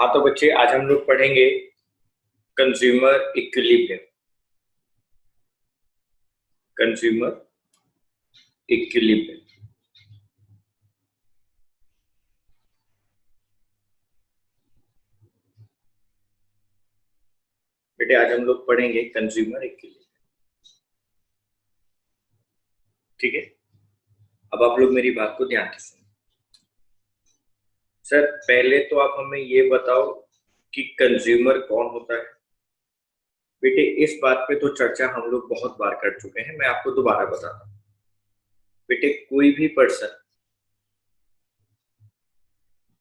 हाँ तो बच्चे, आज हम लोग पढ़ेंगे कंज्यूमर इक्विलिब्रियम। कंज्यूमर इक्विलिब्रियम बेटे, आज हम लोग पढ़ेंगे कंज्यूमर इक्विलिब्रियम। ठीक है, अब आप लोग मेरी बात को ध्यान से सुनो। सर, पहले तो आप हमें ये बताओ कि कंज्यूमर कौन होता है। बेटे, इस बात पे तो चर्चा हम लोग बहुत बार कर चुके हैं, मैं आपको दोबारा बताता हूँ। बेटे, कोई भी पर्सन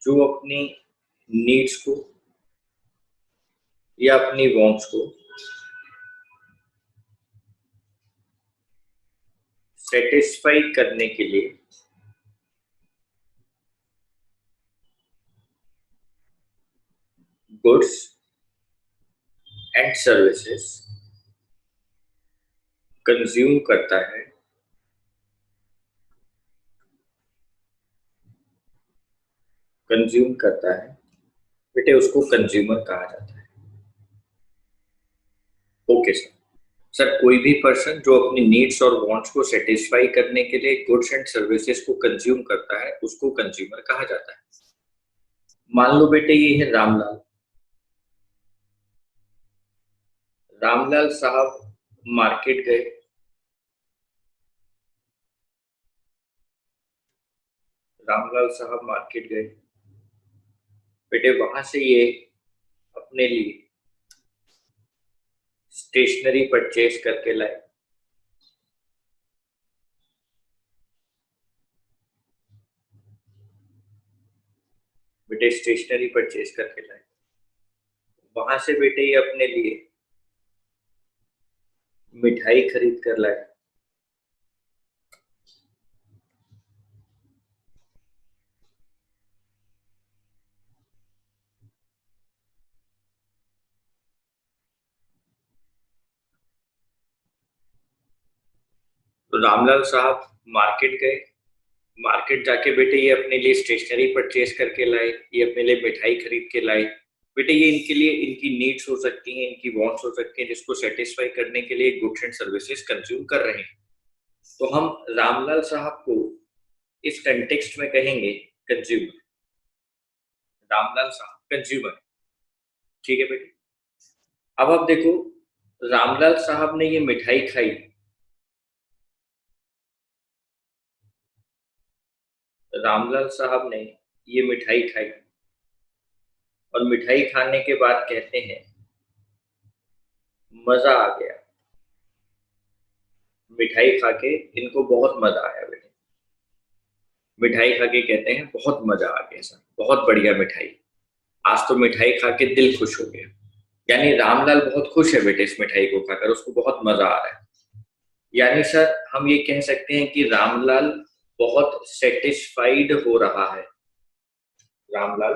जो अपनी नीड्स को या अपनी वांट्स को सेटिस्फाई करने के लिए गुड्स एंड सर्विसेज कंज्यूम करता है, बेटे उसको कंज्यूमर कहा जाता है। Okay sir. सर, कोई भी पर्सन जो अपनी नीड्स और वांट्स को सेटिस्फाई करने के लिए गुड्स एंड सर्विसेज को कंज्यूम करता है, उसको कंज्यूमर कहा जाता है। मान लो बेटे, ये है रामलाल। रामलाल साहब मार्केट गए। बेटे, वहां से ये अपने लिए स्टेशनरी परचेज करके लाए। वहां से बेटे ये अपने लिए मिठाई खरीद कर लाए। तो रामलाल साहब मार्केट गए। मार्केट जाके बेटे ये अपने लिए स्टेशनरी परचेज करके लाए, ये अपने लिए मिठाई खरीद के लाए। बेटे, ये इनके लिए इनकी नीड्स हो सकती हैं, इनकी वांट्स हो सकती हैं, जिसको सेटिस्फाई करने के लिए गुड्स एंड सर्विसेज कंज्यूम कर रहे हैं। तो हम रामलाल साहब को इस कंटेक्स्ट में कहेंगे कंज्यूमर। रामलाल साहब कंज्यूमर। ठीक है बेटे। अब आप देखो, रामलाल साहब ने ये मिठाई खाई। रामलाल साहब ने ये मिठाई खाई और मिठाई खाने के बाद कहते हैं मजा आ गया। मिठाई खा के इनको बहुत मजा आया बेटे। मिठाई खा के कहते हैं बहुत मजा आ गया सर, बहुत बढ़िया मिठाई। आज तो मिठाई खा के दिल खुश हो गया। यानी रामलाल बहुत खुश है बेटे, इस मिठाई को खाकर उसको बहुत मजा आ रहा है। यानी सर, हम ये कह सकते हैं कि रामलाल बहुत सेटिस्फाइड हो रहा है। रामलाल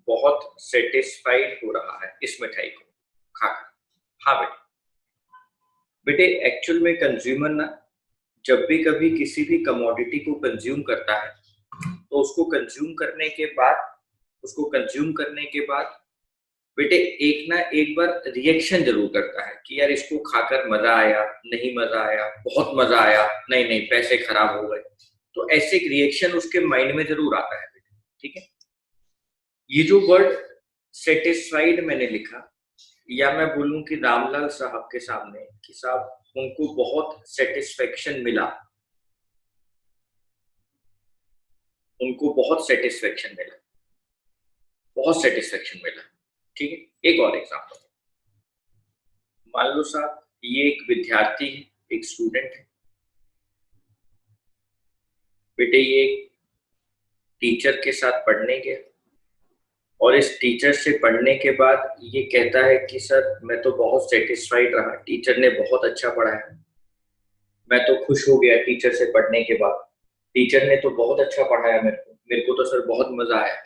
बहुत सेटिस्फाइड हो रहा है इस मिठाई को खाकर। हाँ बेटे। बेटे, एक्चुअल में कंज्यूमर ना, जब भी कभी किसी भी कमोडिटी को कंज्यूम करता है तो उसको कंज्यूम करने के बाद बेटे एक ना एक बार रिएक्शन जरूर करता है कि यार इसको खाकर मजा आया, नहीं मजा आया, बहुत मजा आया, नहीं नहीं पैसे खराब हो गए। तो ऐसे एक रिएक्शन उसके माइंड में जरूर आता है बेटे। ठीक है। ये जो वर्ड सेटिस्फाइड मैंने लिखा, या मैं बोलूं कि रामलाल साहब के सामने कि साहब उनको बहुत सेटिस्फेक्शन मिला, ठीक है। एक और एग्जांपल, मान लो साहब ये एक विद्यार्थी है, एक स्टूडेंट है। बेटे, ये एक टीचर के साथ पढ़ने गया और इस टीचर से पढ़ने के बाद ये कहता है कि सर मैं तो बहुत सेटिस्फाइड रहा, टीचर ने बहुत अच्छा पढ़ाया, मैं तो खुश हो गया टीचर से पढ़ने के बाद। टीचर ने तो बहुत अच्छा पढ़ाया मेरे को तो सर बहुत मजा आया।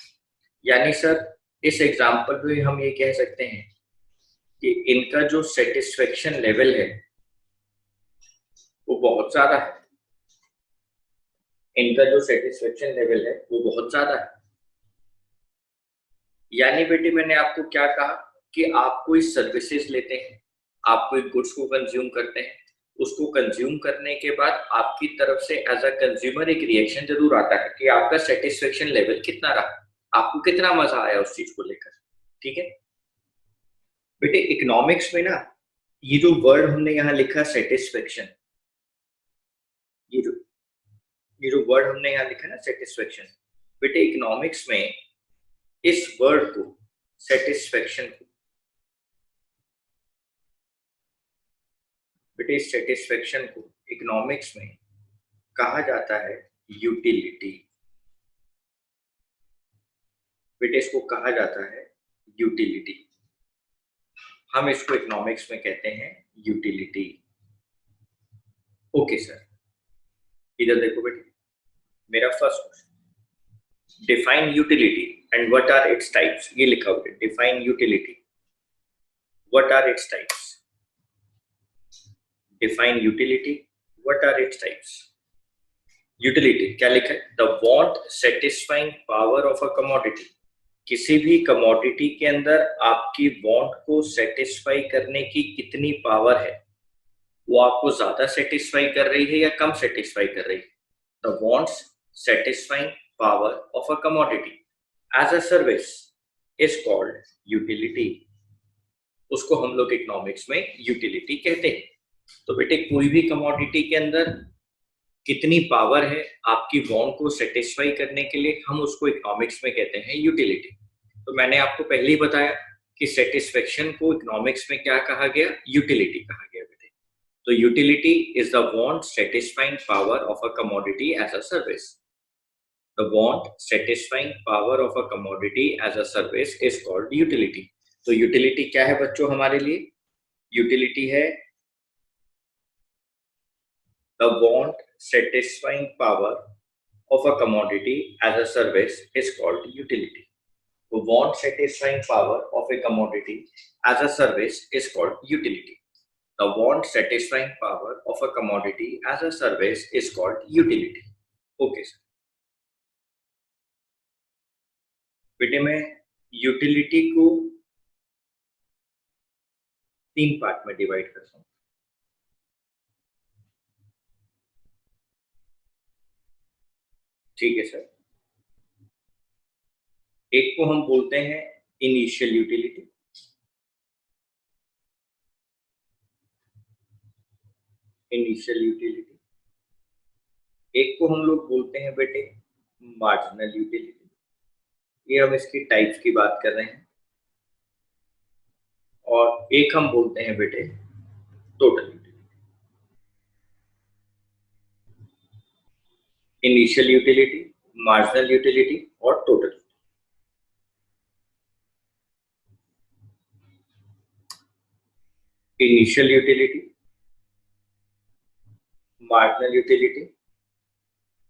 यानी सर, इस एग्जाम्पल में हम ये कह सकते हैं कि इनका जो सेटिस्फेक्शन लेवल है वो बहुत ज्यादा है। इनका जो सेटिस्फेक्शन लेवल है वो बहुत ज्यादा है। यानी बेटे मैंने आपको क्या कहा कि आप कोई सर्विसेज लेते हैं, आप कोई गुड्स को कंज्यूम करते हैं, उसको कंज्यूम करने के बाद आपकी तरफ से एज अ कंज्यूमर एक रिएक्शन जरूर आता है कि आपका सेटिस्फेक्शन लेवल कितना रहा, आपको कितना मजा आया उस चीज को लेकर। ठीक है बेटे, इकोनॉमिक्स में ना ये जो वर्ड हमने यहाँ लिखा सेटिस्फेक्शन, ये जो ये जो वर्ड हमने यहाँ लिखा ना सेटिस्फेक्शन, बेटे इकोनॉमिक्स में इस वर्ड को सेटिस्फेक्शन को बेटे इस सेटिस्फेक्शन को इकोनॉमिक्स में कहा जाता है यूटिलिटी। बेटे इसको कहा जाता है यूटिलिटी, हम इसको इकोनॉमिक्स में कहते हैं यूटिलिटी। ओके सर, इधर देखो बेटे, मेरा first question, define utility and what are its types, ये लिखा हुआ है define utility, what are its types, define utility, what are its types. Utility क्या लिखा है, the want satisfying power of a commodity, किसी भी कमोडिटी के अंदर आपकी वांट को सेटिस्फाई करने की कितनी पावर है, वो आपको ज्यादा सेटिस्फाई कर रही है या कम सेटिस्फाई कर रही है। The wants satisfying power of a commodity as a service is called utility, उसको हम लोग इकोनॉमिक्स में यूटिलिटी कहते हैं। तो बेटे कोई भी कमोडिटी के अंदर कितनी पावर है आपकी वांट को सेटिस्फाई करने के लिए, हम उसको इकोनॉमिक्स में कहते हैं यूटिलिटी। तो मैंने आपको पहले ही बताया कि सेटिस्फेक्शन को इकोनॉमिक्स में क्या कहा गया, यूटिलिटी कहा गया बेटे। तो utility is the want satisfying power of a commodity as a service, the want satisfying power of a commodity as a service is called utility. तो यूटिलिटी क्या है बच्चों हमारे लिए, यूटिलिटी है the want satisfying power of a commodity as a service is called utility. The want satisfying power of a commodity as a service is called utility. The want satisfying power of a commodity as a service is called utility. Okay sir. बेटे मैं utility को 3 part में divide करता हूँ। ठीक है sir, एक को हम बोलते हैं इनिशियल यूटिलिटी, इनिशियल यूटिलिटी, एक को हम लोग बोलते हैं बेटे मार्जिनल यूटिलिटी, ये हम इसकी टाइप्स की बात कर रहे हैं, और एक हम बोलते हैं बेटे total utility. Initial utility, marginal utility और total. Initial utility, marginal utility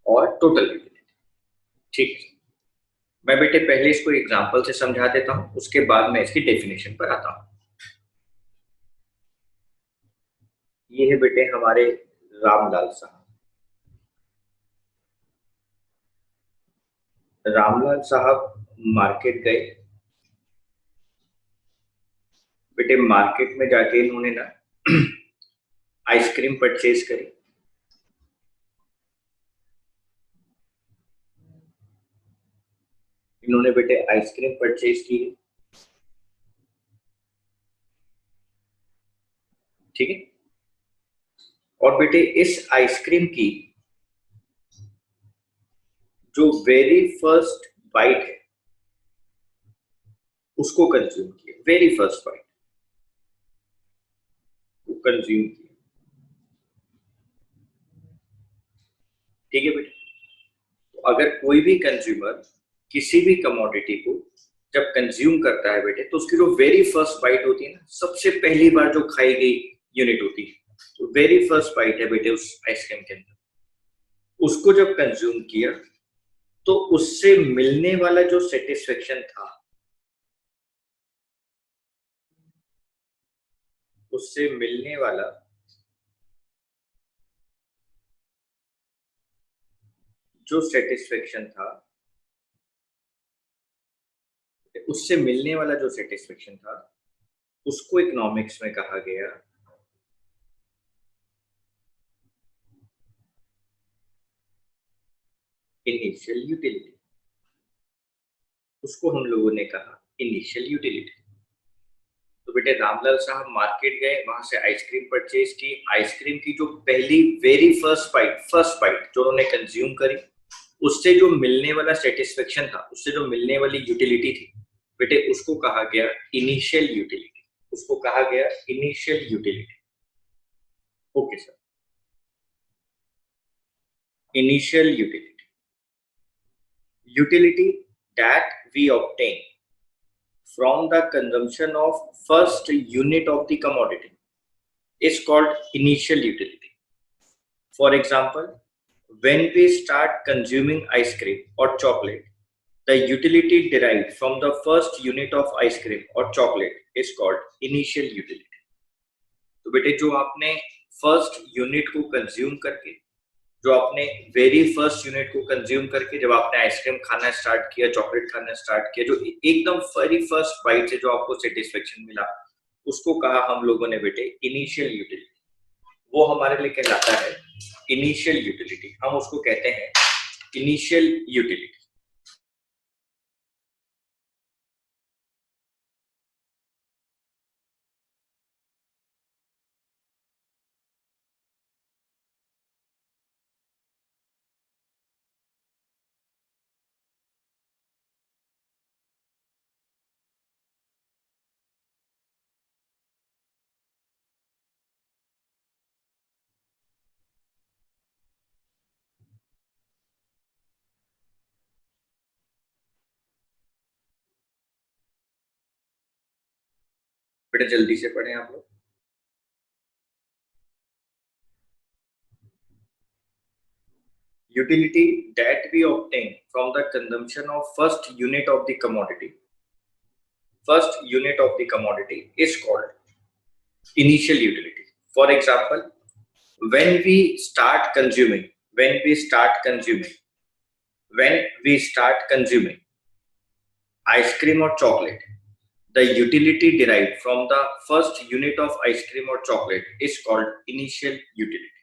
और टोटल यूटिलिटी। ठीक है, मैं बेटे पहले इसको एग्जांपल से समझा देता हूं, उसके बाद मैं इसकी डेफिनेशन पर आता हूं। ये है बेटे हमारे रामलाल साहब, रामलाल साहब मार्केट गए बेटे, मार्केट में जाके इन्होंने ना आइसक्रीम परचेज करी, इन्होंने बेटे आइसक्रीम परचेज की। ठीक है, और बेटे इस आइसक्रीम की जो वेरी फर्स्ट बाइट है उसको कंज्यूम किया, वेरी फर्स्ट बाइट को कंज्यूम किया। ठीक है बेटे, तो अगर कोई भी कंज्यूमर किसी भी कमोडिटी को जब कंज्यूम करता है बेटे, तो उसकी जो वेरी फर्स्ट बाइट होती है ना, सबसे पहली बार जो खाई गई यूनिट होती है, तो वेरी फर्स्ट बाइट है बेटे उस आइसक्रीम के अंदर, उसको जब कंज्यूम किया तो उससे मिलने वाला जो सेटिस्फेक्शन था, उससे मिलने वाला जो सेटिस्फेक्शन था उससे मिलने वाला जो सेटिस्फेक्शन था उसको इकोनॉमिक्स में कहा गया इनिशियल यूटिलिटी। उसको हम लोगों ने कहा इनिशियल यूटिलिटी। तो बेटे रामलाल साहब मार्केट गए, वहां से आइसक्रीम परचेज की। आइसक्रीम की जो पहली वेरी फर्स्ट बाइट जो उन्होंने कंज्यूम करी, उससे जो मिलने वाला सेटिस्फेक्शन था, उससे जो मिलने वाली यूटिलिटी थी बेटे, उसको कहा गया इनिशियल यूटिलिटी। उसको कहा गया initial utility. Okay sir. Initial utility, utility that we obtain from the consumption of first unit of the commodity is called initial utility. For example, when we start consuming ice cream or chocolate, the utility derived from the first unit of ice cream or chocolate is called initial utility. तो बेटे जो आपने first unit को consume करके, जो आपने very first unit को consume करके जब आपने आइसक्रीम खाना स्टार्ट किया, चॉकलेट खाना स्टार्ट किया, जो एकदम वेरी फर्स्ट बाइट से जो आपको सेटिस्फेक्शन मिला, उसको कहा हम लोगों ने बेटे इनिशियल यूटिलिटी। वो हमारे लिए कहलाता है इनिशियल यूटिलिटी। हम उसको कहते हैं इनिशियल यूटिलिटी। बेटा जल्दी से पढ़ें आप लोग। Utility that we obtain from the consumption of first unit of the commodity, first unit of the commodity is called initial utility. For example, when we start consuming, when we start consuming, when we start consuming ice cream or chocolate, the utility derived from the first unit of ice cream or chocolate is called initial utility.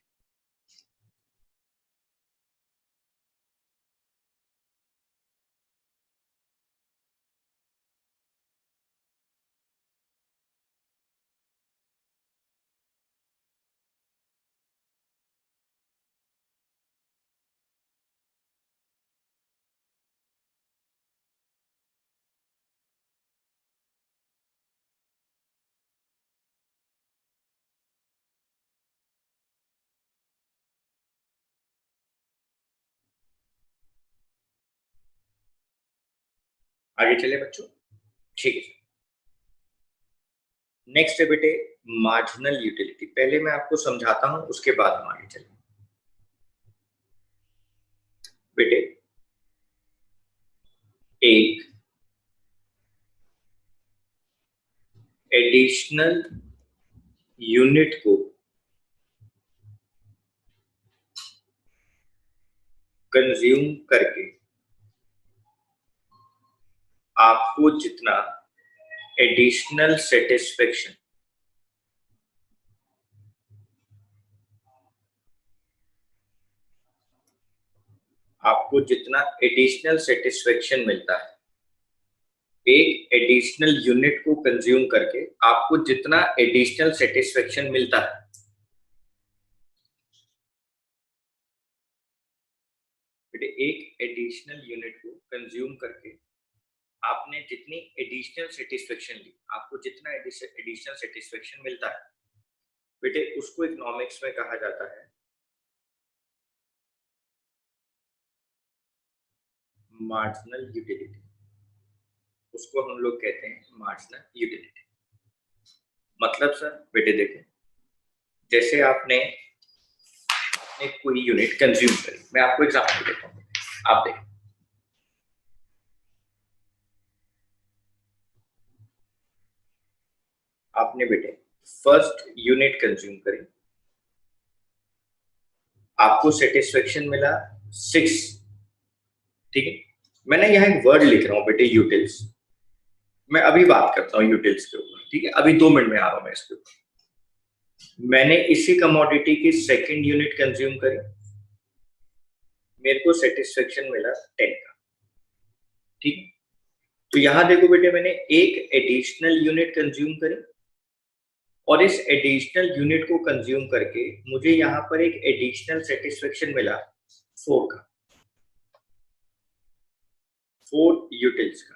आगे चले बच्चों, ठीक है। Next है बेटे marginal utility. पहले मैं आपको समझाता हूं, उसके बाद हम आगे चलेंगे। बेटे एक एडिशनल यूनिट को कंज्यूम करके आपको जितना एडिशनल सेटिस्फेक्शन, आपको जितना एडिशनल सेटिस्फेक्शन मिलता है, एक एडिशनल यूनिट को कंज्यूम करके आपको जितना एडिशनल सेटिस्फेक्शन मिलता है, एक एडिशनल यूनिट को कंज्यूम करके आपने जितनी एडिशनल सेटिस्फेक्शन ली, आपको जितना एडिशनल सेटिस्फेक्शन मिलता है बेटे, उसको इकोनॉमिक्स में कहा जाता है मार्जिनल यूटिलिटी। उसको हम लोग कहते हैं मार्जिनल यूटिलिटी। मतलब सर बेटे देखें, जैसे आपने कोई यूनिट कंज्यूम करी, मैं आपको एग्जांपल देता हूँ। आप देखें, आपने बेटे फर्स्ट यूनिट कंज्यूम करी, आपको सेटिस्फेक्शन मिला 6 ठीक है, मैंने यहाँ एक वर्ड लिख रहा हूँ बेटे, यूटिल्स। मैं अभी बात करता हूँ यूटिल्स के ऊपर, ठीक है, अभी 2 मिनट में आ रहा हूँ मैं इसके ऊपर। मैंने इसी कमोडिटी की सेकंड यूनिट कंज्यूम करी, मेरे को सेटिस्फेक्शन मिला 10 का, ठीक है। तो यहां देखो बेटे, मैंने एक एडिशनल यूनिट कंज्यूम करी और इस एडिशनल यूनिट को कंज्यूम करके मुझे यहां पर एक एडिशनल सेटिस्फेक्शन मिला 4 का, 4 यूटिल्स का।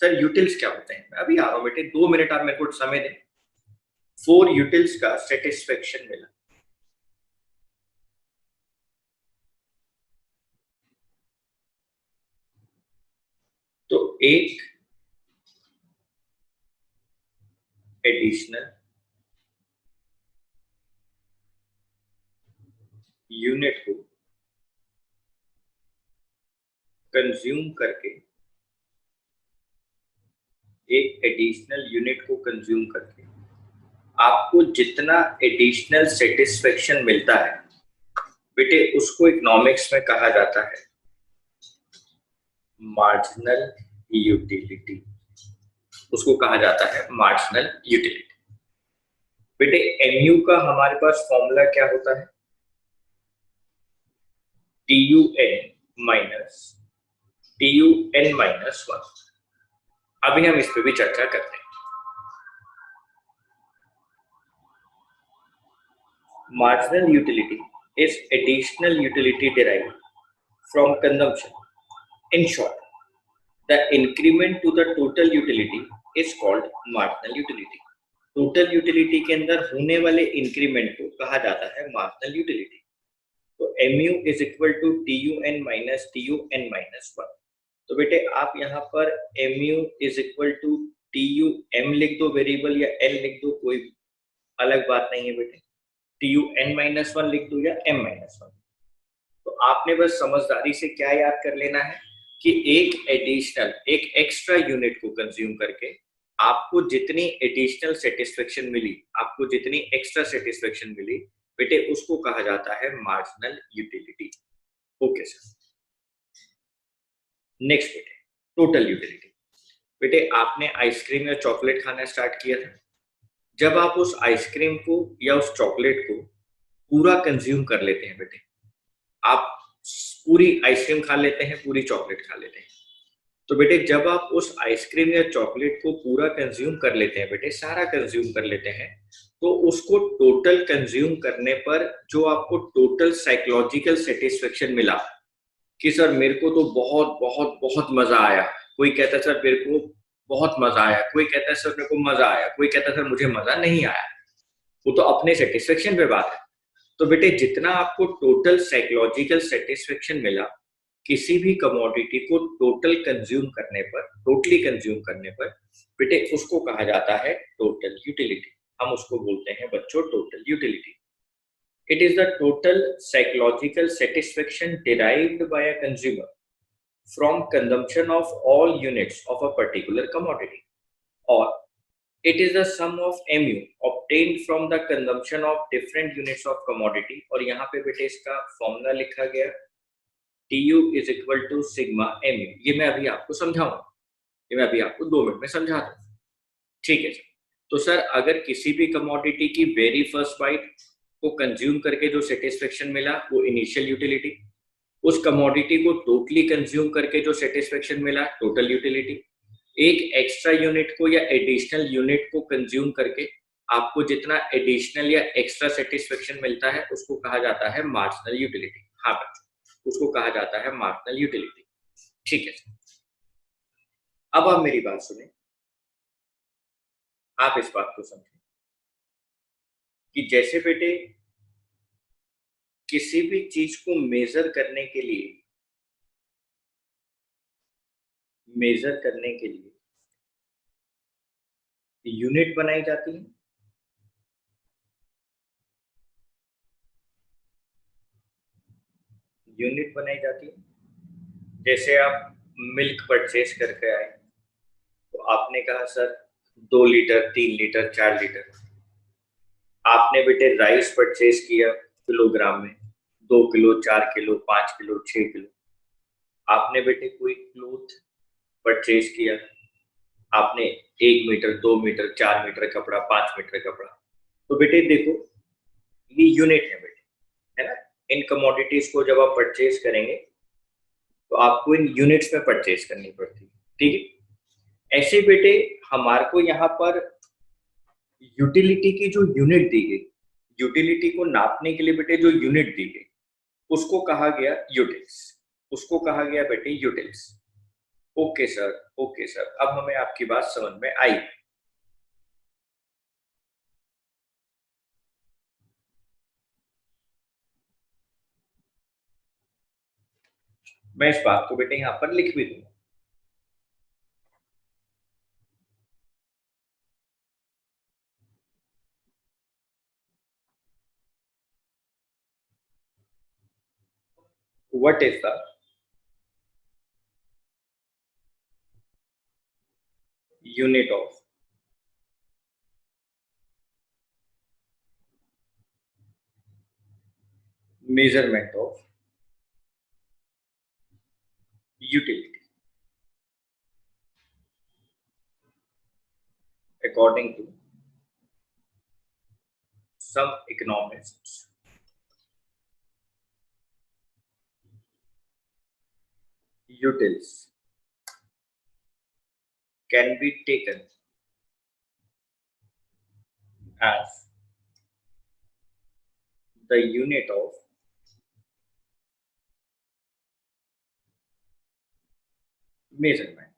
सर यूटिल्स क्या होते हैं? मैं अभी आ रहा हूं बेटे, 2 मिनट आप मेरे को समय दें। 4 यूटिल्स का सेटिस्फेक्शन मिला। तो एक एडिशनल यूनिट को कंज्यूम करके, एक एडिशनल यूनिट को कंज्यूम करके आपको जितना एडिशनल सेटिस्फेक्शन मिलता है बेटे, उसको इकोनॉमिक्स में कहा जाता है मार्जिनल यूटिलिटी। उसको कहा जाता है मार्जिनल यूटिलिटी। बेटे एमयू का हमारे पास फॉर्मूला क्या होता है? TUN-TUN-1। अभी हम इस पे भी चर्चा करते हैं। Marginal utility is additional utility derived from consumption. In short, the increment to the total utility is called marginal utility. Total utility के अंदर होने वाले इंक्रीमेंट को कहा जाता है मार्जिनल यूटिलिटी। तो mu is equal to TUN-TUN-1। तो बेटे आप यहाँ पर mu is equal to TUM लिख दो वेरिएबल, या L लिख दो, कोई अलग बात नहीं है बेटे। TUN-1 लिख दो या M-1। तो आपने बस समझदारी से क्या याद कर लेना है कि एक एडिशनल, एक एक्स्ट्रा यूनिट को कंज्यूम करके आपको जितनी एडिशनल सेटिस्फेक्शन मिली, आपको जितनी एक्स्ट्रा सेटिस्फेक्शन मिली बेटे, उसको कहा जाता है marginal utility. Okay sir, next बेटे टोटल यूटिलिटी। बेटे आपने आइसक्रीम या चॉकलेट खाना स्टार्ट किया था। जब आप उस आइसक्रीम को या उस चॉकलेट को पूरा कंज्यूम कर लेते हैं बेटे, आप पूरी आइसक्रीम खा लेते हैं, पूरी चॉकलेट खा लेते हैं। तो बेटे जब आप उस आइसक्रीम या चॉकलेट को पूरा कंज्यूम कर लेते हैं बेटे, सारा कंज्यूम कर लेते हैं, तो उसको टोटल कंज्यूम करने पर जो आपको टोटल साइकोलॉजिकल सेटिस्फेक्शन मिला कि सर मेरे को तो बहुत बहुत बहुत मजा आया, कोई कहता है सर मेरे को बहुत मजा आया, कोई कहता है सर मेरे को मजा आया, कोई कहता है सर मुझे मजा नहीं आया, वो तो अपने सेटिस्फेक्शन पे बात है। तो बेटे जितना आपको टोटल साइकोलॉजिकल सेटिस्फेक्शन मिला किसी भी कमोडिटी को टोटल कंज्यूम करने पर, टोटली कंज्यूम करने पर बेटे, उसको कहा जाता है टोटल यूटिलिटी। हम उसको बोलते हैं बच्चों total utility. It is the total psychological satisfaction derived bye a consumer from consumption of all units of a particular commodity, or it is the sum of mu obtained from the consumption of different units of commodity। और यहाँ पे बेटे इसका formula लिखा गया Tu is equal to sigma mu। ये मैं अभी आपको समझाऊंगा, ये मैं अभी आपको 2 मिनट में समझा दूँ, ठीक है सर। तो सर अगर किसी भी कमोडिटी की वेरी फर्स्ट बाइट को कंज्यूम करके जो सेटिस्फेक्शन मिला वो इनिशियल यूटिलिटी, उस कमोडिटी को टोटली कंज्यूम करके जो सेटिस्फेक्शन मिला टोटल यूटिलिटी, एक एक्स्ट्रा यूनिट को या एडिशनल यूनिट को कंज्यूम करके आपको जितना एडिशनल या एक्स्ट्रा सेटिस्फेक्शन मिलता है उसको कहा जाता है मार्जिनल यूटिलिटी। हाँ बच्चों, उसको कहा जाता है मार्जिनल यूटिलिटी, ठीक है। अब आप मेरी बात सुने, आप इस बात को समझें कि जैसे बेटे किसी भी चीज को मेजर करने के लिए, मेजर करने के लिए यूनिट बनाई जाती है, यूनिट बनाई जाती है। जैसे आप मिल्क परचेज करके आए तो आपने कहा सर 2 लीटर, 3 लीटर, 4 लीटर। आपने बेटे राइस परचेज किया किलोग्राम में, 2 किलो, 4 किलो, 5 किलो, 6 किलो। आपने बेटे कोई क्लोथ परचेज किया, आपने 1 मीटर, 2 मीटर, 4 मीटर कपड़ा, 5 मीटर कपड़ा, तो बेटे देखो ये यूनिट है बेटे, है ना। इन कमोडिटीज को जब आप परचेज करेंगे तो आपको इन यूनिट्स में परचेज करनी पड़ती है, ठीक है। ऐसे बेटे हमारे को यहाँ पर यूटिलिटी की जो यूनिट दी गई, यूटिलिटी को नापने के लिए बेटे जो यूनिट दी गई उसको कहा गया यूटिल्स, उसको कहा गया बेटे utils. Okay sir, okay sir, अब हमें आपकी बात समझ में आई। मैं इस बात को बेटे यहाँ पर लिख भी दूंगा। What is the unit of measurement of utility according to some economists? Utils can be taken as the unit of measurement.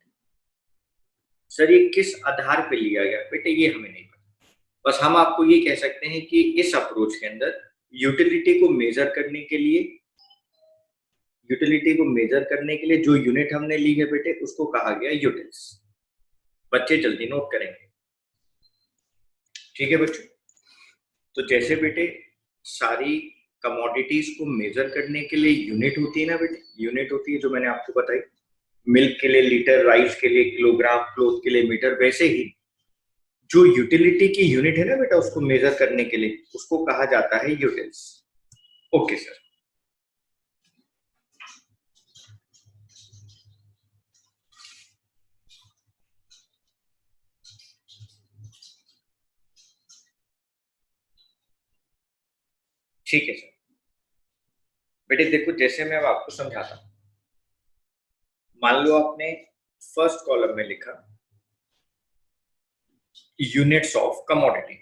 Sir ये किस आधार पे लिया गया बेटे, ये हमें नहीं पता। बस हम आपको ये कह सकते हैं कि इस अप्रोच के अंदर यूटिलिटी को मेजर करने के लिए, यूटिलिटी को मेजर करने के लिए जो यूनिट हमने ली है बेटे उसको कहा गया यूटिल्स। बच्चे जल्दी नोट करेंगे, ठीक है बच्चों। तो जैसे बेटे सारी कमोडिटीज को मेजर करने के लिए यूनिट होती है ना बेटे, यूनिट होती है जो मैंने आपको बताई, मिल्क के लिए लीटर, राइस के लिए किलोग्राम, क्लोथ के लिए मीटर, वैसे ही जो यूटिलिटी की यूनिट है ना बेटा उसको मेजर करने के लिए उसको कहा जाता है यूटिल्स। Okay sir. ठीक है सर। बेटे देखो जैसे मैं अब आपको समझाता हूं, मान लो आपने फर्स्ट कॉलम में लिखा units of commodity,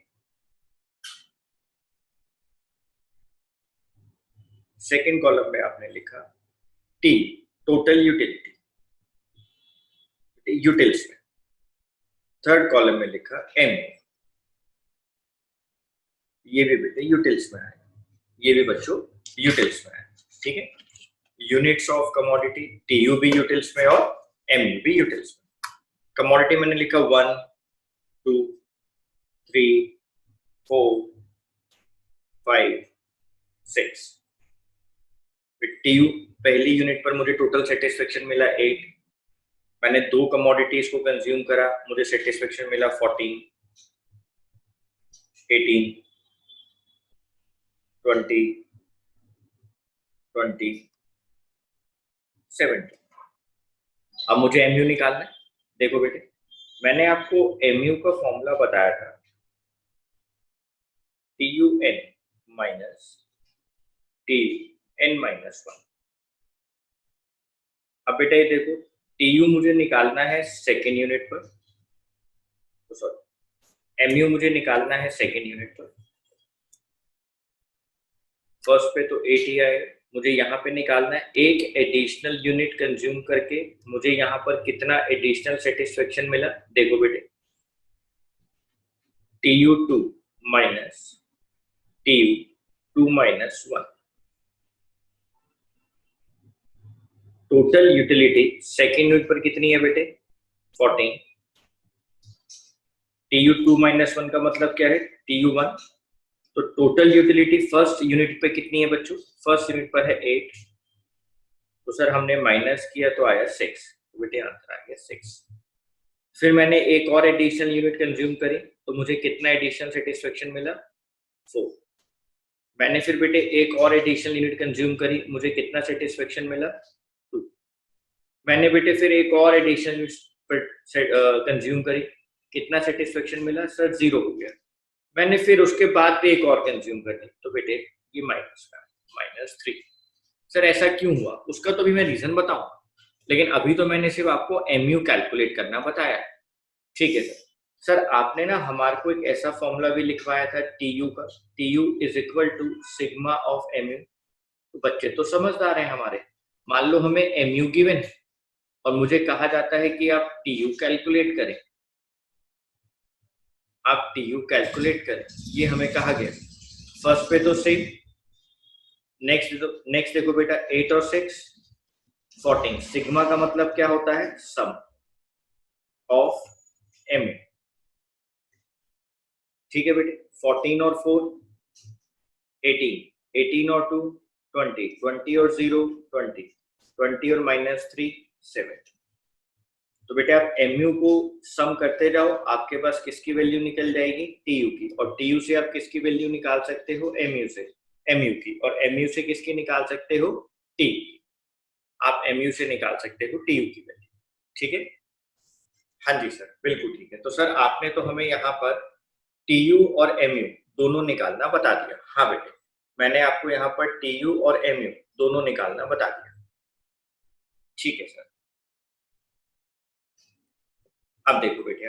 second column में आपने लिखा टी, टोटल यूटिलिटी, यूटिल्स में, थर्ड कॉलम में लिखा एम, ये भी बेटे यूटिल्स में है, ये भी बच्चों यूटिल्स में है, ठीक है। यूनिट्स ऑफ कमोडिटी, टीयू भी यूटिल्स में और एमयू भी यूटिल्स में। कमोडिटी मैंने लिखा 1 2 3 4 5 6। टीयू पहली यूनिट पर मुझे टोटल सेटिस्फेक्शन मिला 8, मैंने 2 कमोडिटीज को कंज्यूम करा, मुझे सेटिस्फेक्शन मिला 14, 18, 20, 70। अब मुझे एमयू निकालना है। देखो बेटे मैंने आपको एमयू का फॉर्मूला बताया था, TUN माइनस TN-1। अब बेटा ये देखो TU मुझे निकालना है सेकेंड यूनिट पर, तो सॉरी MU मुझे निकालना है सेकेंड यूनिट पर, फर्स्ट पे तो 8 ही आएगा, मुझे यहाँ पे निकालना है एक एडिशनल यूनिट कंज्यूम करके मुझे यहाँ पर कितना एडिशनल सेटिस्फेक्शन मिला। देखो बेटे TU2 minus TU2 minus 1, total utility second unit पर कितनी है बेटे 14, TU2 माइनस 1 का मतलब क्या है TU1, तो टोटल यूटिलिटी फर्स्ट यूनिट पे कितनी है बच्चों, फर्स्ट यूनिट पर है 8, तो सर हमने माइनस किया तो आया 6, तो बेटे आंसर आ गया 6। फिर मैंने एक और एडिशनल यूनिट कंज्यूम करी तो मुझे कितना एडिशनल सेटिस्फेक्शन मिला 4, मैंने फिर बेटे एक और एडिशनल यूनिट कंज्यूम करी, मुझे कितना सेटिस्फेक्शन मिला 2, मैंने बेटे फिर एक और एडिशन कंज्यूम करी, कितना सेटिस्फेक्शन मिला सर? 0 हो गया। मैंने फिर उसके बाद भी एक और कंज्यूम कर ली, तो बेटे ये -3। सर ऐसा क्यों हुआ? उसका तो भी मैं रीजन बताऊं, लेकिन अभी तो मैंने सिर्फ आपको MU कैलकुलेट करना बताया है। ठीक है सर। सर आपने ना हमारे को एक ऐसा फॉर्मूला भी लिखवाया था TU का, TU is equal to sigma of MU। तो बच्चे तो समझदार हैं हमारे, मान लो हमें MU गिवन है और मुझे कहा जाता है कि आप TU कैलकुलेट करें, आप TU कैलकुलेट करें, ये हमें कहा गया। फर्स्ट पे तो सेम, नेक्स्ट देखो बेटा 8 और 6 14। सिग्मा का मतलब क्या होता है? सम ऑफ MU। ठीक है बेटे, 14 और 4 18, 18 और 2 20, 20 और 0 20, 20 और -3 7। तो बेटे आप MU को सम करते जाओ, आपके पास किसकी वैल्यू निकल जाएगी? TU की। और TU से आप किसकी वैल्यू निकाल सकते हो? MU से, MU की। और MU से किसकी निकाल सकते हो? T। आप MU से निकाल सकते हो TU की वैल्यू। ठीक है? हाँ जी सर, बिल्कुल ठीक है। तो सर आपने तो हमें यहाँ पर TU और MU दोनों निकालना बता दिया। हाँ बेटे, मैंने आपको यहाँ पर TU और MU दोनों निकालना बता दिया। ठीक है सर। अब देखो बेटे,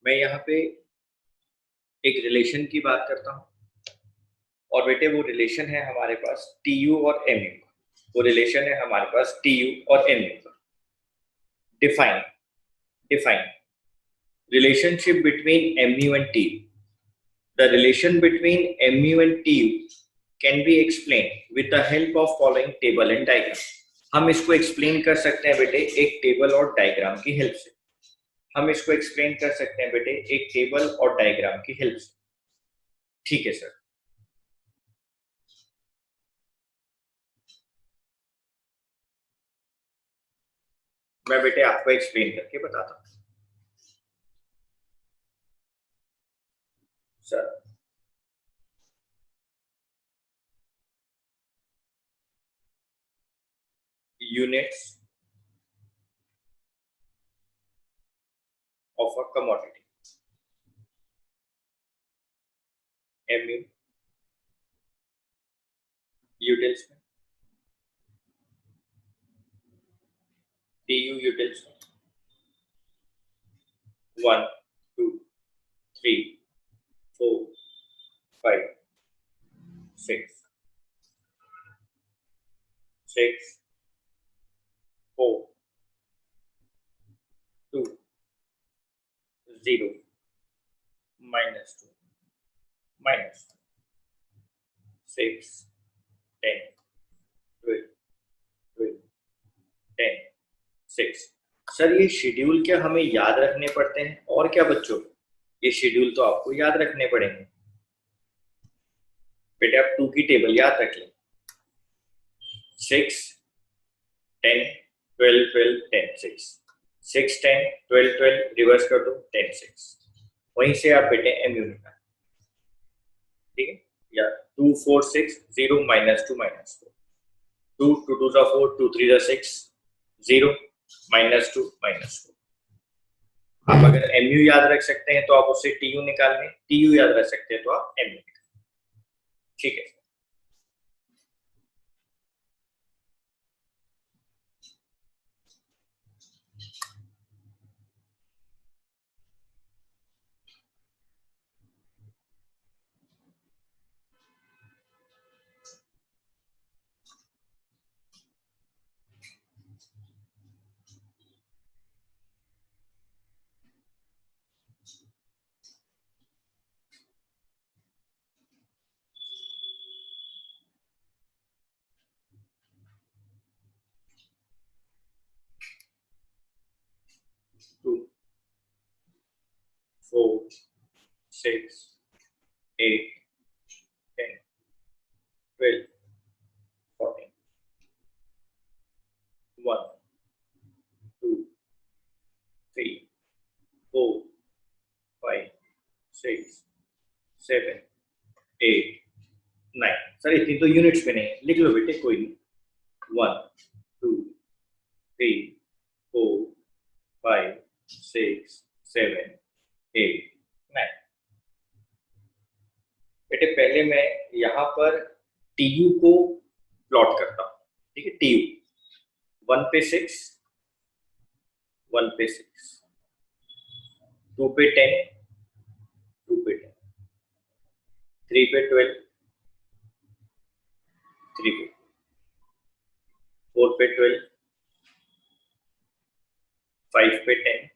मैं यहाँ पे एक रिलेशन की बात करता हूँ, और बेटे वो रिलेशन है हमारे पास TU और MU का। वो रिलेशन है हमारे पास TU और MU का। Define define relationship between MU and TU. The relation between MU and TU can be explained with the help of following table and diagram. हम इसको एक्सप्लेन कर सकते हैं बेटे एक टेबल और डायग्राम की हेल्प से। हम इसको एक्सप्लेन कर सकते हैं बेटे एक टेबल और डायग्राम की हेल्प से। ठीक है सर। मैं बेटे आपको एक्सप्लेन करके बताता हूँ sir. Units of a commodity MU utils में, TU यूटिल्स में 1 2 3 4 5 6 6 4 2 0 -2 -6 10 12 12 10 6। सर ये शेड्यूल क्या हमें याद रखने पड़ते हैं और क्या बच्चों? ये शेड्यूल तो आपको याद रखने पड़ेंगे बेटे। आप 2 की टेबल याद रख लें, 6 10 12 12 10 6 6 10 12 12 रिवर्स कर दो 10 6। वहीं से आप बेटे MU निकाल। ठीक है? या 2 4 6 0 -2 -4 2 2 2 4 2 3 6 0 -2 -4। आप अगर MU याद रख सकते हैं तो आप उससे TU निकाल लें, TU याद रख सकते हैं तो आप MU निकाल। ठीक है। 2 4 6 8 10 12 14 1 2 3 4 5 6 7 8 9। सर इतनी तो यूनिट्स में नहीं है, लिख लो बेटे कोई नहीं। 1 2 3 4 5 6 7 8 9। बेटे पहले मैं यहाँ पर टीयू को प्लॉट करता हूँ। ठीक है, टीयू 1 पे 6, 1 पे 6, 2 पे 10, 2 पे 10, 3 पे 12, 3 पे 4 पे 12, 5 पे 10,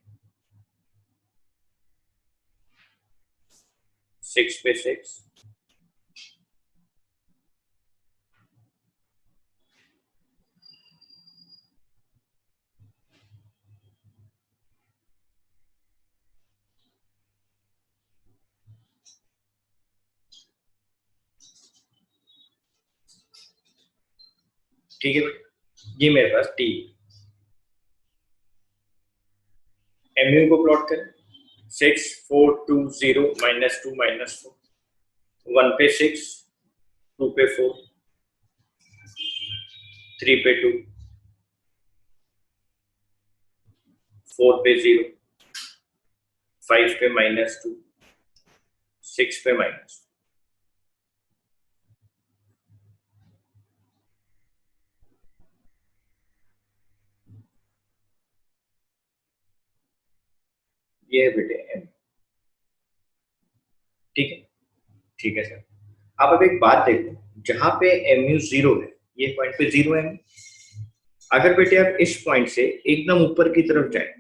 6 पे 6, ठीक है। ये मेरे पास टी, एमयू को प्लॉट करें 6 4 2 0 -2 -4, 1 पे 6, 2 पे 4, 3 पे 2, 4 पे 0, 5 पे -2, 6 पे -2। ये है बेटे एम। ठीक है, ठीक है सर। आप अब एक बात देखो, जहां पे एम यू 0 है, ये पॉइंट पे 0 है। अगर बेटे आप इस पॉइंट से एकदम ऊपर की तरफ जाए,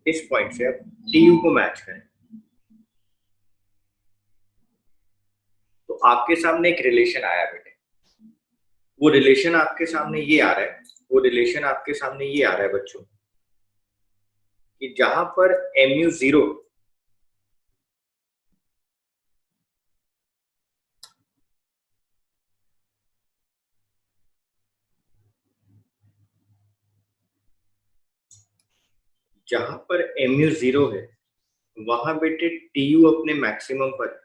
इस पॉइंट से आप टी यू को मैच करें, तो आपके सामने एक रिलेशन आया बेटे। वो रिलेशन आपके सामने ये आ रहा है, वो रिलेशन आपके सामने ये आ रहा है बच्चों, कि जहां पर एम यू 0, जहां पर एम यू 0 है, वहां बेटे टी यू अपने मैक्सिमम पर है।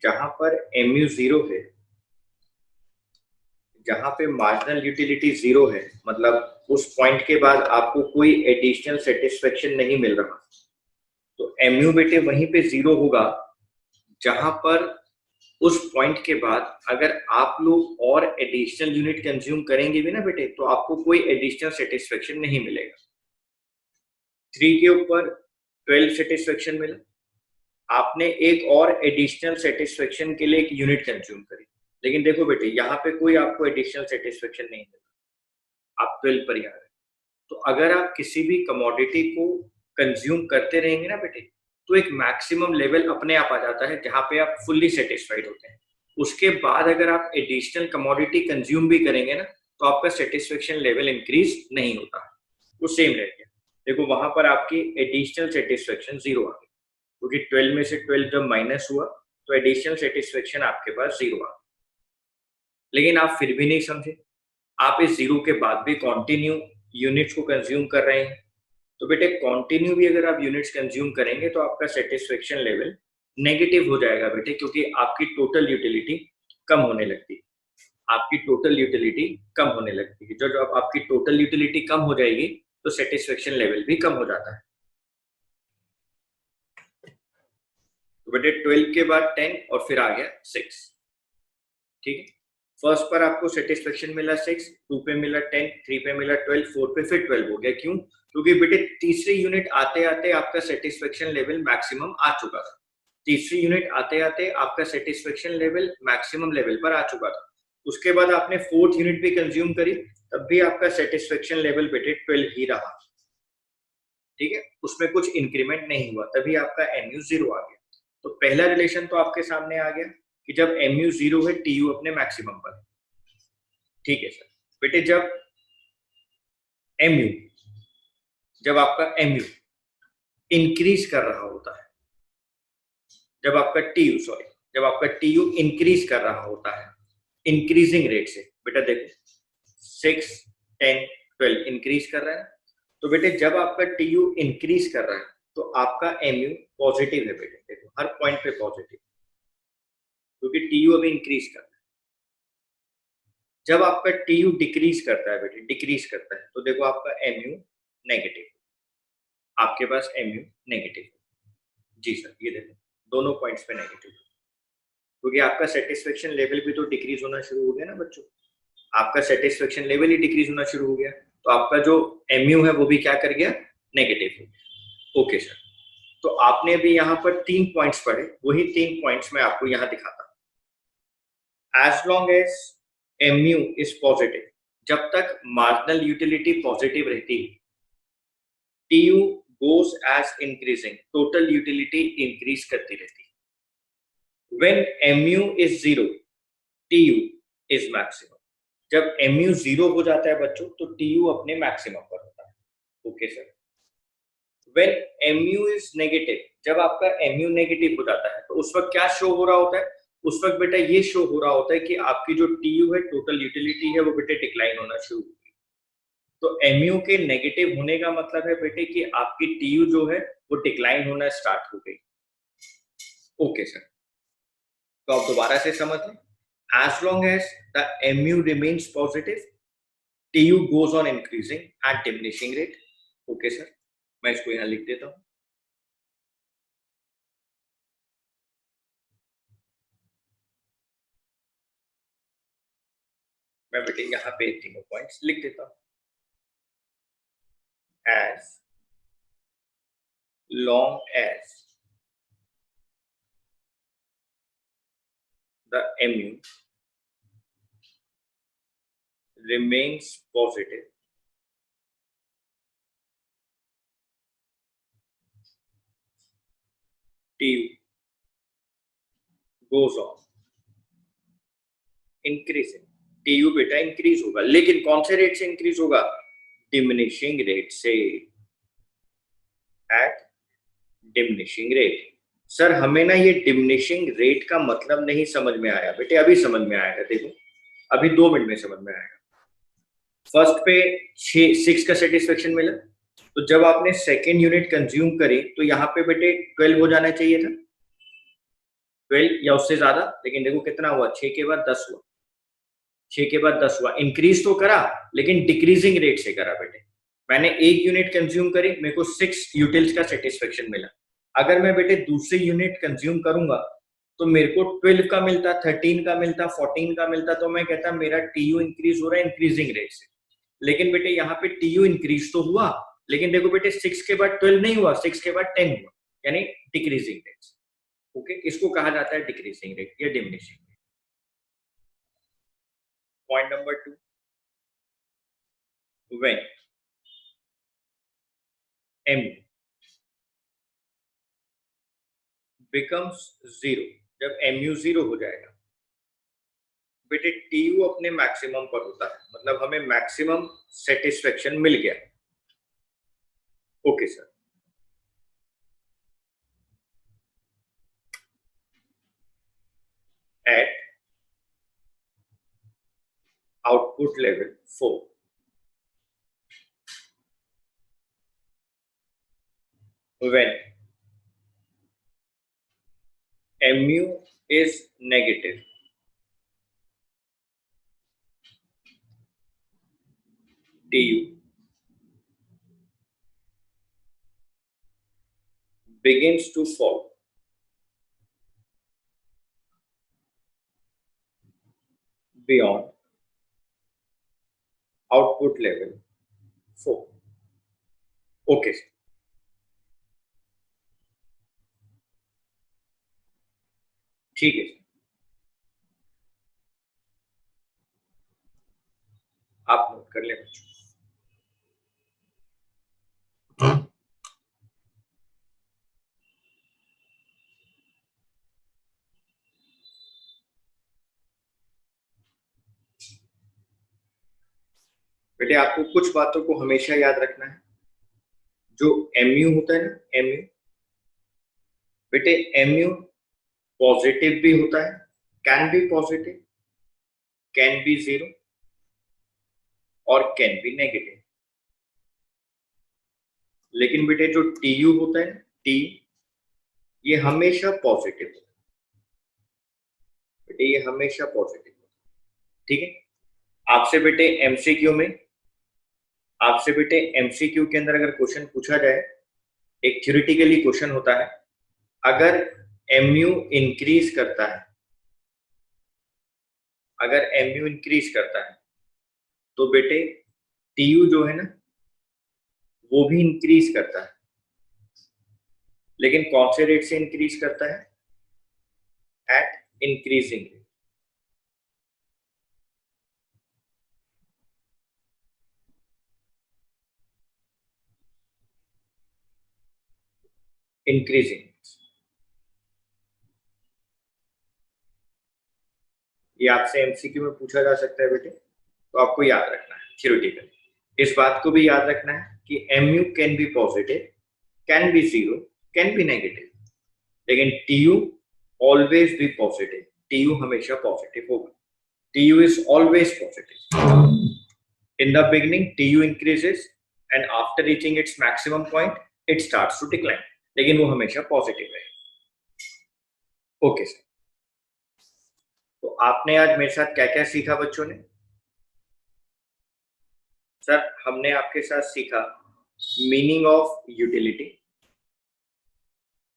जहां पर एम यू 0 है, जहां पे मार्जिनल यूटिलिटी 0 है, मतलब उस पॉइंट के बाद आपको कोई एडिशनल सेटिस्फेक्शन नहीं मिल रहा, तो एमयू बेटे वहीं पे 0 होगा जहां पर उस पॉइंट के बाद अगर आप लोग और एडिशनल यूनिट कंज्यूम करेंगे भी ना बेटे, तो आपको कोई एडिशनल सेटिस्फेक्शन नहीं मिलेगा। 3 के ऊपर 12 सेटिस्फेक्शन मिला, आपने एक और एडिशनल सेटिस्फेक्शन के लिए एक यूनिट कंज्यूम करी, लेकिन देखो बेटे यहाँ पे कोई आपको एडिशनल सेटिस्फेक्शन नहीं मिला, आप 12 पर ही आ रहे। तो अगर आप किसी भी कमोडिटी को कंज्यूम करते रहेंगे ना बेटे, तो एक मैक्सिमम लेवल अपने आप आ जाता है जहां पे आप फुल्ली सेटिस्फाइड होते हैं। उसके बाद अगर आप एडिशनल कमोडिटी कंज्यूम भी करेंगे ना, तो आपका सेटिस्फेक्शन लेवल इंक्रीज नहीं होता, वो सेम रह गया। देखो वहां पर आपकी एडिशनल सेटिस्फेक्शन 0 आ गई, क्योंकि 12 में से 12 जब माइनस हुआ तो एडिशनल सेटिस्फेक्शन आपके पास 0 आ। लेकिन आप फिर भी नहीं समझे, आप इस 0 के बाद भी कंटिन्यू यूनिट्स को कंज्यूम कर रहे हैं। तो बेटे कंटिन्यू भी अगर आप यूनिट्स कंज्यूम करेंगे तो आपका सेटिस्फेक्शन लेवल नेगेटिव हो जाएगा बेटे, क्योंकि आपकी टोटल यूटिलिटी कम होने लगती है। आपकी टोटल यूटिलिटी कम होने लगती है, जब आपकी टोटल यूटिलिटी कम हो जाएगी तो सेटिस्फेक्शन लेवल भी कम हो जाता है। तो बेटे 12 के बाद 10 और फिर आ गया 6। ठीक है, फर्स्ट पर आपको सेटिस्फेक्शन मिला 6, 2 पे मिला 10, 3 पे मिला 12, 4 पे फिर 12 हो गया। क्यों? क्योंकि बेटे तीसरी यूनिट आते आते आपका सेटिस्फेक्शन लेवल मैक्सिमम आ चुका था। तीसरी यूनिट आते आते आपका सेटिस्फेक्शन लेवल मैक्सिमम लेवल पर आ चुका था। उसके बाद आपने फोर्थ यूनिट भी कंज्यूम करी, तब भी आपका सेटिस्फेक्शन लेवल बेटे 12 ही रहा। ठीक है, उसमें कुछ इंक्रीमेंट नहीं हुआ, तभी आपका एमयू 0 आ गया। तो पहला रिलेशन तो आपके सामने आ गया कि जब एमयू 0 है, टीयू अपने मैक्सिमम पर है। ठीक है सर। बेटे जब एमयू, जब आपका एमयू इंक्रीज कर रहा होता है, जब आपका टीयू, सॉरी, जब आपका टीयू इंक्रीज कर रहा होता है इंक्रीजिंग रेट से, बेटा देखो 6 10 12 इंक्रीज कर रहा है। तो बेटे जब आपका टीयू इंक्रीज कर रहा है तो आपका एमयू पॉजिटिव है बेटे, देखो हर पॉइंट पे पॉजिटिव, क्योंकि टीयू अभी इंक्रीज कर रहा है। जब आपका टीयू डिक्रीज करता है बेटे, डिक्रीज करता है, तो देखो आपका एमयू नेगेटिव, आपके पास एमयू नेगेटिव। जी सर, ये देखो दोनों पॉइंट्स पे नेगेटिव, क्योंकि आपका सेटिस्फेक्शन लेवल भी तो डिक्रीज होना शुरू हो गया ना बच्चों, आपका सेटिस्फेक्शन लेवल ही डिक्रीज होना शुरू हो गया, तो आपका जो एमयू है वो भी क्या कर गया, नेगेटिव हो गया। ओके सर, तो आपने अभी यहाँ पर 3 पॉइंट्स पढ़े, वही 3 पॉइंट्स मैं आपको यहाँ दिखाता हूँ। As long as MU is positive, जब तक मार्जिनल यूटिलिटी पॉजिटिव रहती है, TU goes as increasing, total utility increase करती रहती है। When MU is zero, TU is maximum. जब एमयू जीरो हो जाता है बच्चों, तो टीयू अपने मैक्सिमम पर होता है। Okay sir, when MU is negative, जब आपका एमयू नेगेटिव हो जाता है, तो उस वक्त क्या शो हो रहा होता है, उस वक्त बेटा ये शो हो रहा होता है कि आपकी जो टीयू है, टोटल यूटिलिटी है, वो बेटे डिक्लाइन होना शुरू हो गई। तो एमयू के नेगेटिव होने का मतलब है बेटे कि आपकी टीयू जो है वो डिक्लाइन होना स्टार्ट हो गई। ओके सर, तो आप दोबारा से समझ लें, as long as the MU remains positive, TU goes on increasing at diminishing rate. Okay sir, मैं इसको यहां लिख देता हूं। मैं बेटे यहाँ पे तीनों पॉइंट्स लिख देता हूँ। As long as the mu remains positive, tu goes on increasing। tu बेटा इंक्रीज होगा, लेकिन कौन से रेट से इंक्रीज होगा, डिमिनिशिंग रेट से, एट डिमिनिशिंग रेट। सर हमें ना ये डिमिनिशिंग रेट का मतलब नहीं समझ में आया बेटे, अभी समझ में आएगा, देखो अभी 2 मिनट में समझ में आएगा। फर्स्ट पे 6 का सेटिस्फेक्शन मिला, तो जब आपने सेकेंड यूनिट कंज्यूम करी, तो यहाँ पे बेटे 12 हो जाना चाहिए था, 12 या उससे ज्यादा, लेकिन देखो कितना हुआ, 6 के बाद 10 हुआ, 6 के बाद 10 हुआ, इंक्रीज तो करा लेकिन डिक्रीजिंग रेट से करा बेटे। मैंने 1 यूनिट कंज्यूम करी, मेरे को 6 यूटिल्स का सेटिस्फेक्शन मिला। अगर मैं बेटे दूसरी यूनिट कंज्यूम करूंगा, तो मेरे को 12 का मिलता, 13 का मिलता, 14 का मिलता, तो मैं कहता मेरा टीयू इंक्रीज हो रहा है इंक्रीजिंग रेट से। लेकिन बेटे यहाँ पे टीयू इंक्रीज तो हुआ, लेकिन देखो बेटे 6 के बाद 12 नहीं हुआ, 6 के बाद 10 हुआ, यानी डिक्रीजिंग रेट। ओके, इसको कहा जाता है डिक्रीजिंग रेट या diminishing rate. Point number 2, when m becomes zero, जब mu जीरो हो जाएगा बेटे, टीयू अपने मैक्सिमम पर होता है, मतलब हमें मैक्सिमम सेटिस्फेक्शन मिल गया। Okay sir, at output level 4, when mu is negative, tu begins to fall beyond output level 4। Okay sir, ठीक है, आप नोट कर लें बच्चों। बेटे आपको कुछ बातों को हमेशा याद रखना है। जो mu होता है ना, mu बेटे, mu पॉजिटिव भी होता है, can be positive, can be zero, और कैन बी नेगेटिव। लेकिन बेटे जो टी यू होता है, टी, ये हमेशा पॉजिटिव होता है बेटे, ये हमेशा पॉजिटिव होता है। ठीक है। आपसे बेटे एमसीक्यू में, आपसे बेटे एमसीक्यू के अंदर अगर क्वेश्चन पूछा जाए, एक थ्योरेटिकली क्वेश्चन होता है, अगर एमयू इंक्रीज करता है, अगर एमयू इंक्रीज करता है तो बेटे टीयू जो है ना वो भी इंक्रीज करता है, लेकिन कौन से रेट से इंक्रीज करता है? Eight increasing rate. इंक्रीजिंग, ये आपसे एमसीक्यू में पूछा जा सकता है बेटे, तो आपको याद रखना है थ्योरेटिकली। इस बात को भी याद रखना है कि MU can be positive, can be zero, can be negative, लेकिन TU always be positive, TU हमेशा पॉजिटिव होगा, TU is always positive. In the beginning, TU increases and after reaching its maximum point, it starts to decline. लेकिन वो हमेशा positive है। Okay sir, तो आपने आज मेरे साथ क्या क्या सीखा बच्चों ने? सर हमने आपके साथ सीखा मीनिंग ऑफ यूटिलिटी।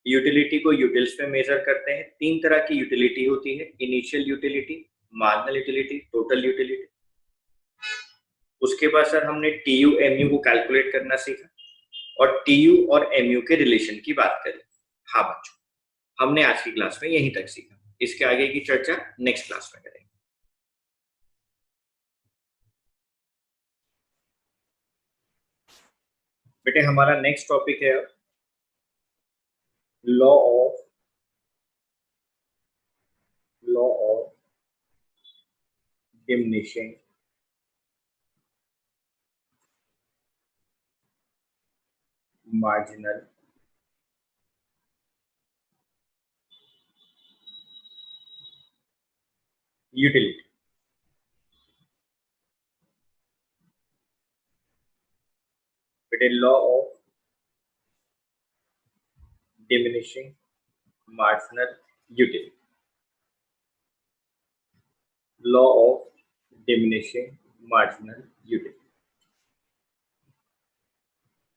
यूटिलिटी को यूटिल्स में मेजर करते हैं। तीन तरह की यूटिलिटी होती है, initial utility, marginal utility, total utility. उसके बाद सर हमने टीयू एमयू को कैलकुलेट करना सीखा और टीयू और एमयू के रिलेशन की बात करी। हाँ बच्चों, हमने आज की क्लास में यहीं तक सीखा, इसके आगे की चर्चा नेक्स्ट क्लास में करेंगे। बेटे हमारा नेक्स्ट टॉपिक है law of diminishing marginal utility. बेटे law of diminishing marginal utility, law of diminishing marginal utility.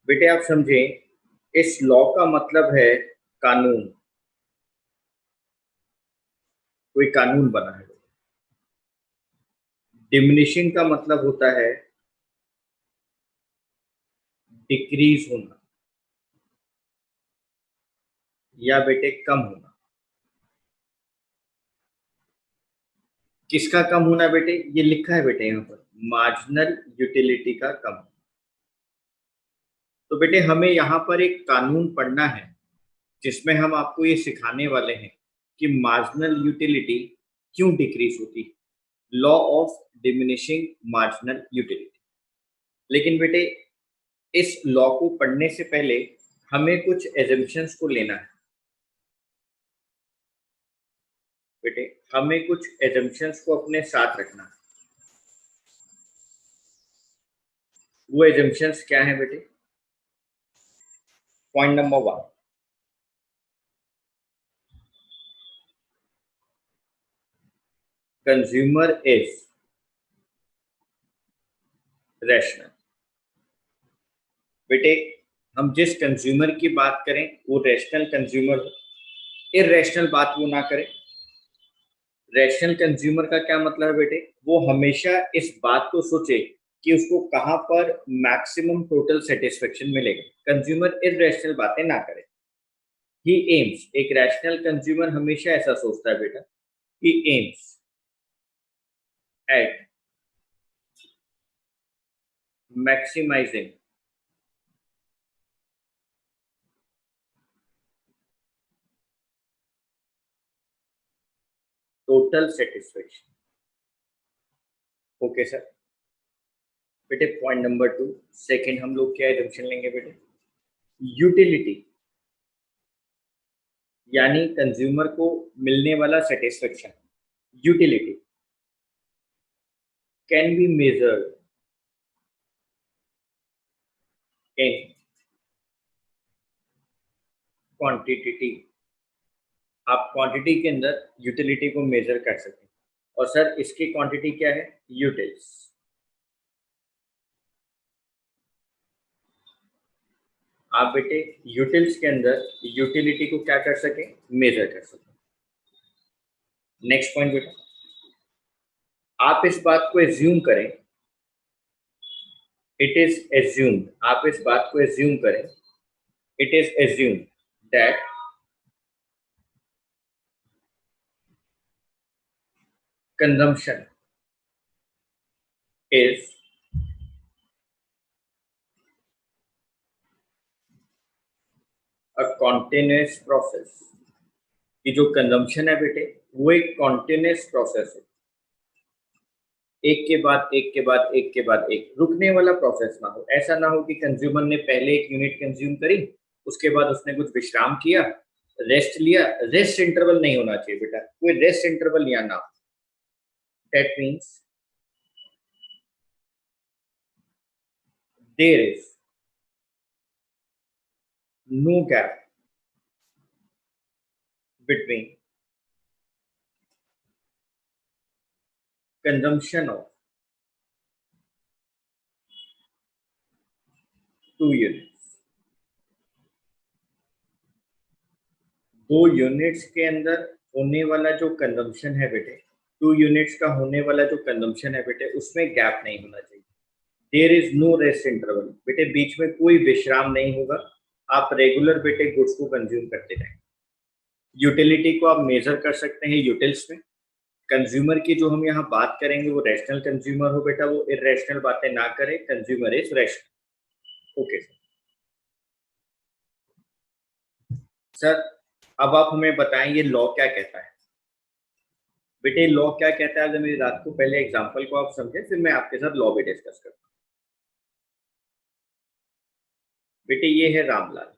बेटे आप समझें, इस लॉ का मतलब है कानून, कोई कानून बना है। डिमिनिशिंग का मतलब होता है डिक्रीज होना या बेटे कम होना। किसका कम होना बेटे? ये लिखा है बेटे यहाँ पर, मार्जिनल यूटिलिटी का कम। तो बेटे हमें यहाँ पर एक कानून पढ़ना है जिसमें हम आपको ये सिखाने वाले हैं कि मार्जिनल यूटिलिटी क्यों डिक्रीज होती है, law of diminishing marginal utility. लेकिन बेटे इस लॉ को पढ़ने से पहले हमें कुछ एजम्पशंस को लेना है। बेटे हमें कुछ एजम्पशंस को अपने साथ रखना है। वो एजम्पशंस क्या है बेटे? Point number 1, consumer is rational. बेटे हम जिस कंज्यूमर की बात करें वो रैशनल कंज्यूमर हो, इररेशनल बात वो ना करें। रैशनल कंज्यूमर का क्या मतलब है बेटे? वो हमेशा इस बात को सोचे कि उसको कहां पर मैक्सिमम टोटल सेटिस्फेक्शन मिलेगा, कंज्यूमर इररेशनल बातें ना करे। ही एम्स, एक रैशनल कंज्यूमर हमेशा ऐसा सोचता है बेटा, he aims at maximising total satisfaction. Okay sir. बेटे पॉइंट नंबर 2, सेकेंड हम लोग क्या एजम्पशन लेंगे बेटे? यूटिलिटी यानी कंज्यूमर को मिलने वाला satisfaction, utility can be measured in quantity, आप क्वांटिटी के अंदर यूटिलिटी को मेजर कर सकें। और सर इसकी क्वांटिटी क्या है? यूटिल्स। आप बेटे यूटिल्स के अंदर यूटिलिटी को क्या कर सकें? मेजर कर सकें। नेक्स्ट पॉइंट बेटा, आप इस बात को एज्यूम करें, इट इज एज्यूम्ड, आप इस बात को एज्यूम करें, it is assumed that consumption is a continuous process, कि जो कंजम्पशन है बेटे वो एक कॉन्टिन्यूस प्रोसेस है, एक के बाद एक के बाद एक के बाद एक, रुकने वाला प्रोसेस ना हो। ऐसा ना हो कि कंज्यूमर ने पहले एक यूनिट कंज्यूम करी, उसके बाद उसने कुछ विश्राम किया, रेस्ट लिया। रेस्ट इंटरवल नहीं होना चाहिए बेटा, कोई रेस्ट इंटरवल या ना। That means there is no gap between consumption of 2 units। 2 units के अंदर होने वाला जो कंजम्पशन है बेटे, 2 यूनिट्स का होने वाला जो कंजम्पशन है बेटे, उसमें गैप नहीं होना चाहिए। There is no rest interval, बेटे बीच में कोई विश्राम नहीं होगा। आप रेगुलर बेटे गुड्स को कंज्यूम करते रहें। यूटिलिटी को आप मेजर कर सकते हैं यूटिल्स में। कंज्यूमर की जो हम यहाँ बात करेंगे वो रैशनल कंज्यूमर हो बेटा, वो इरेशनल बातें ना करे। Consumer is rational. Okay sir, अब आप हमें बताएं ये लॉ क्या कहता है। बेटे लॉ क्या कहता है, अगर मेरी रात को पहले एग्जांपल को आप समझे, फिर मैं आपके साथ लॉ भी डिस्कस करता हूँ। बेटे ये है रामलाल।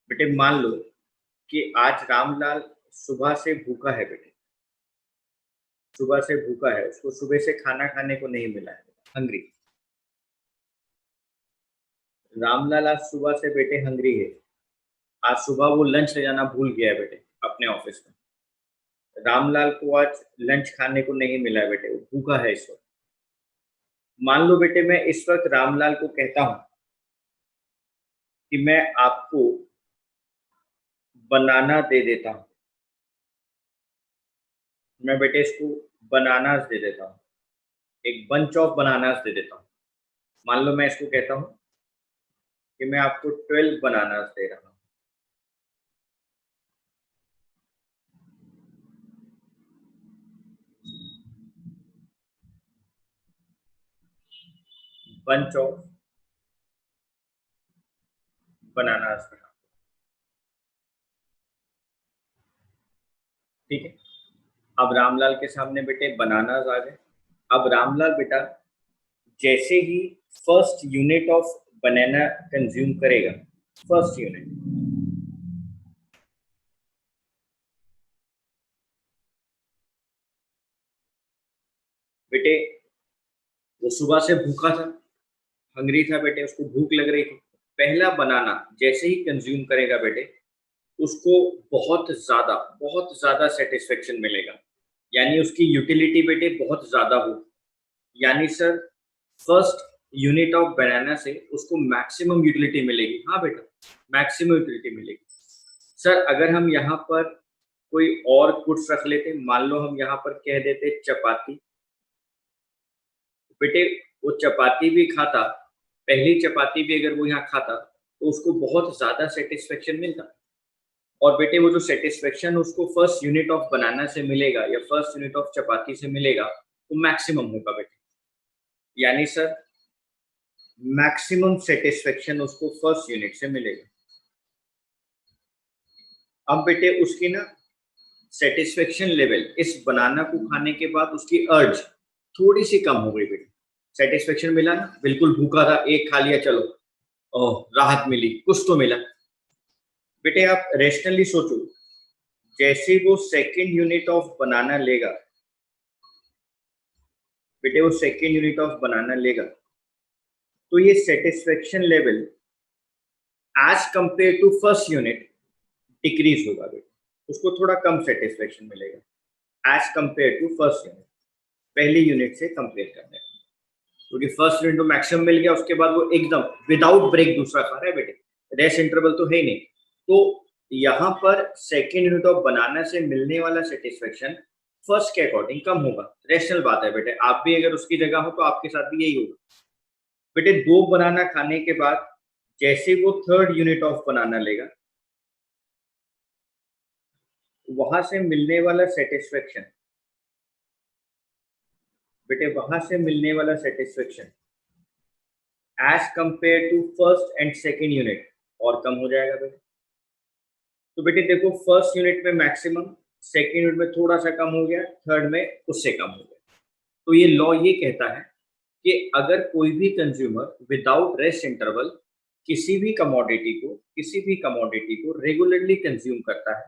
बेटे मान लो कि आज रामलाल सुबह से भूखा है बेटे, सुबह से भूखा है, उसको सुबह से खाना खाने को नहीं मिला है, हंग्री। रामलाल आज सुबह से बेटे हंग्री है। आज सुबह वो लंच ले जाना भूल गया है बेटे अपने ऑफिस में। रामलाल को आज लंच खाने को नहीं मिला है बेटे, वो भूखा है इस वक्त। मान लो बेटे मैं इस वक्त रामलाल को कहता हूं कि मैं आपको बनाना दे देता हूं, मैं बेटे इसको बनानास दे देता हूं, एक बंच ऑफ बनानास दे देता हूं। मान लो मैं इसको कहता हूं कि मैं आपको 12 बनानास दे रहा हूं। बंच ऑफ बनानास, ठीक है। अब रामलाल के सामने बेटे बनानास आ गए। अब रामलाल बेटा जैसे ही first unit of banana consume करेगा, फर्स्ट यूनिट, बेटे वो सुबह से भूखा था, हंग्री था बेटे, उसको भूख लग रही थी। पहला बनाना जैसे ही कंज्यूम करेगा बेटे, उसको बहुत ज्यादा सेटिस्फेक्शन मिलेगा, यानी उसकी यूटिलिटी बेटे बहुत ज्यादा हो। यानी सर फर्स्ट यूनिट ऑफ बनाना से उसको मैक्सिमम यूटिलिटी मिलेगी। हाँ बेटा, मैक्सिमम यूटिलिटी मिलेगी। सर अगर हम यहाँ पर कोई और गुड्स रख लेते, मान लो हम यहाँ पर कह देते चपाती, बेटे वो चपाती भी खाता, पहली चपाती भी अगर वो यहाँ खाता तो उसको बहुत ज्यादा सेटिस्फेक्शन मिलता। और बेटे वो जो सेटिस्फेक्शन उसको फर्स्ट यूनिट ऑफ बनाना से मिलेगा या फर्स्ट यूनिट ऑफ चपाती से मिलेगा वो मैक्सिमम होगा बेटे। यानी सर मैक्सिमम सेटिस्फेक्शन उसको फर्स्ट यूनिट से मिलेगा। अब बेटे उसकी ना सेटिस्फेक्शन लेवल इस बनाना को खाने के बाद उसकी अर्ज थोड़ी सी कम हो गई बेटे। सेटिस्फेक्शन मिला ना, बिल्कुल भूखा था, एक खा लिया, चलो ओह राहत मिली, कुछ तो मिला। बेटे आप रेशनली सोचो, जैसे वो सेकेंड यूनिट ऑफ बनाना लेगा, बेटे वो सेकेंड यूनिट ऑफ बनाना लेगा, तो ये satisfaction level as compare to first unit decrease होगा बेटा, उसको थोड़ा कम सेटिस्फेक्शन मिलेगा as compare to first unit, पहली यूनिट से कंपेयर करने में। क्योंकि फर्स्ट यूनिट तो मैक्सिमम मिल गया, उसके बाद वो एकदम विदाउट ब्रेक दूसरा खा रहा है बेटे, रेस्ट इंटरवल तो है ही नहीं। तो यहाँ पर सेकेंड यूनिट ऑफ बनाना से मिलने वाला सेटिस्फेक्शन फर्स्ट के अकॉर्डिंग कम होगा। रैशनल बात है बेटे, आप भी अगर उसकी जगह हो तो आपके साथ भी यही होगा बेटे। दो बनाना खाने के बाद जैसे वो थर्ड यूनिट ऑफ बनाना लेगा, वहां से मिलने वाला सेटिस्फेक्शन बेटे, वहां से मिलने वाला satisfaction as compare to first and second unit और कम हो जाएगा बेटे। तो बेटे देखो, फर्स्ट यूनिट में मैक्सिमम, सेकेंड यूनिट में थोड़ा सा कम हो गया, थर्ड में उससे कम हो गया। तो ये लॉ ये कहता है कि अगर कोई भी कंज्यूमर विदाउट रेस्ट इंटरवल किसी भी कमोडिटी को रेगुलरली कंज्यूम करता है,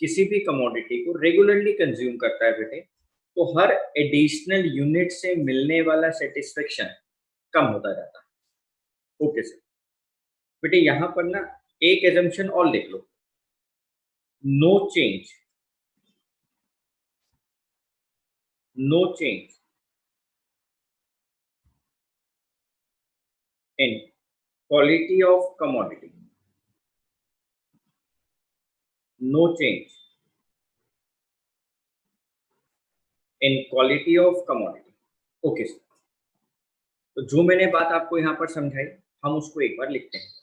किसी भी कमोडिटी को रेगुलरली कंज्यूम करता है बेटे, तो हर एडिशनल यूनिट से मिलने वाला सेटिस्फेक्शन कम होता जाता है। Okay sir. बेटे यहाँ पर ना एक एजम्पशन और लिख लो, no change, no change in quality of commodity, no change in quality of commodity। Okay sir, तो जो मैंने बात आपको यहाँ पर समझाई, हम उसको एक बार लिखते हैं।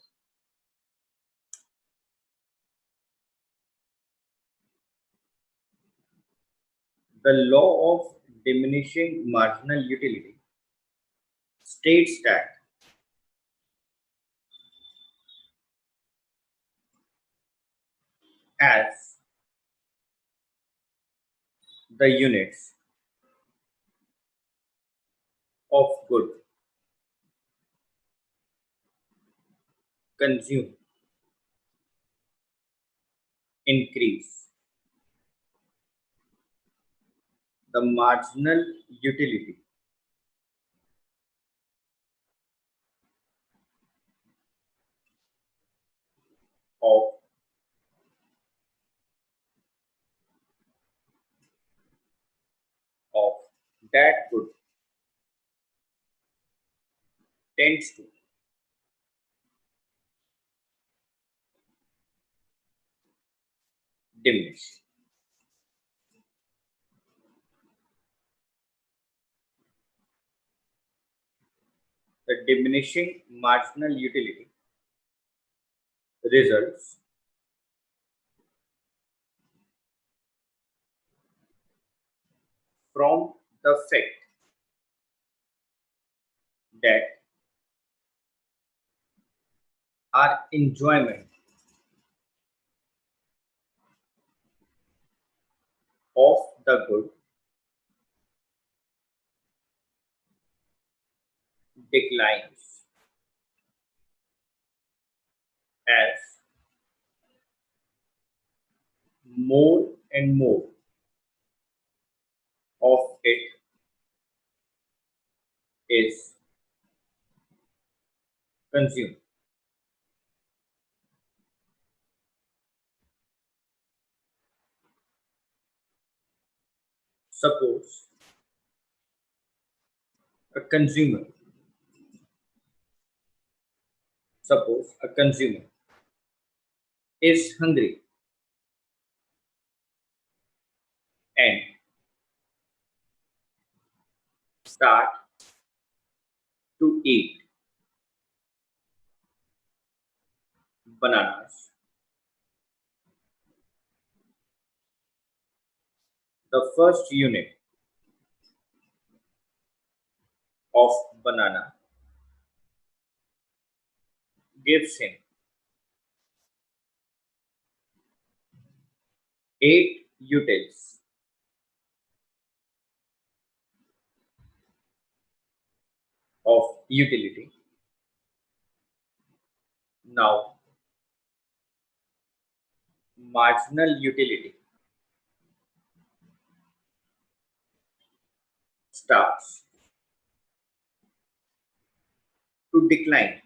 The law of diminishing marginal utility states that as the units of good consumed increase, the marginal utility of of that good tends to diminish। The diminishing marginal utility results from the fact that our enjoyment of the good declines as more and more of it is consumed। Suppose a consumer, suppose a consumer is hungry and start to eat bananas. The first unit of banana gives him 8 utils of utility. Now, marginal utility starts to decline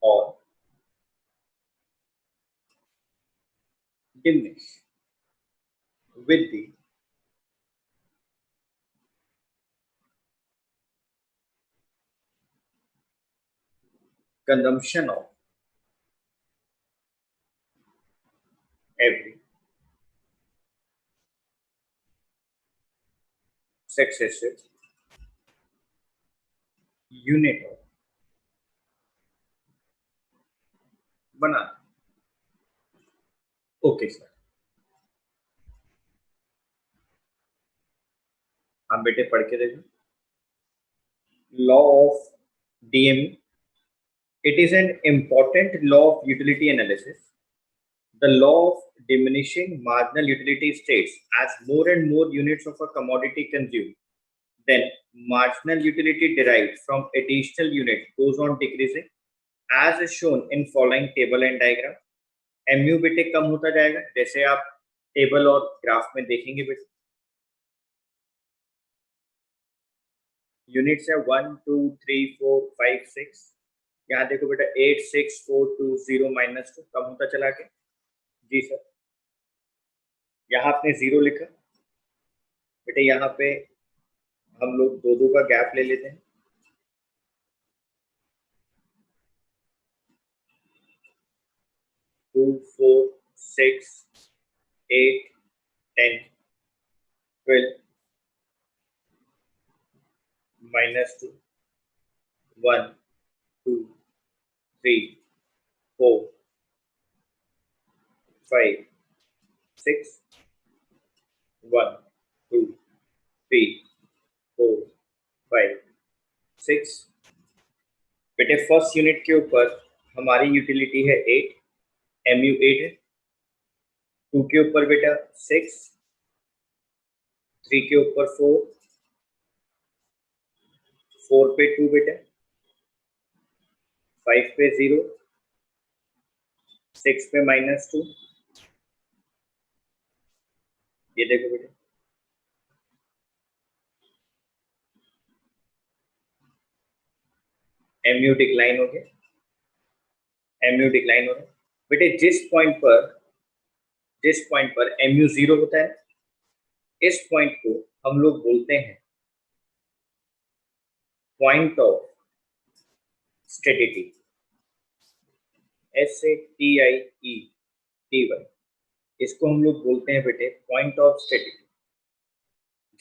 और diminish with the consumption of every successive unit of banana. Okay sir, हम बेटे पढ़ के देखो. Law of DMU. It is an important law of utility analysis. The law of diminishing marginal utility states as more and more units of a commodity consumed, then marginal utility derived from additional unit goes on decreasing, as is shown in following table and diagram. MU बेटे कम होता जाएगा, जैसे आप table और graph में देखेंगे बेटे. Units है 1 2 3 4 5 6. यहाँ देखो बेटा 8 6 4 2 0 -2 कम होता चला के. जी सर, यहाँ आपने 0 लिखा बेटे, यहाँ पे हम लोग दो दो का गैप ले लेते हैं. 2 4 6 8 10 12 -2 1 2 3 4 5 6 1 2 3 4 5 6. बेटे फर्स्ट यूनिट के ऊपर हमारी यूटिलिटी है 8, MU 8 है. 2 के ऊपर बेटा 6, 3 के ऊपर 4, 4 पे 2 बेटा, 5 पे 0, 6 पे -2. ये देखो बेटा, MU डिक्लाइन हो गया. MU डिक्लाइन हो रहा है बेटे. जिस पॉइंट पर MU 0 होता है, इस पॉइंट को हम लोग बोलते हैं पॉइंट ऑफ स्टेडिटी. SATIETY. इसको हम लोग बोलते हैं बेटे पॉइंट ऑफ स्टेडिटी.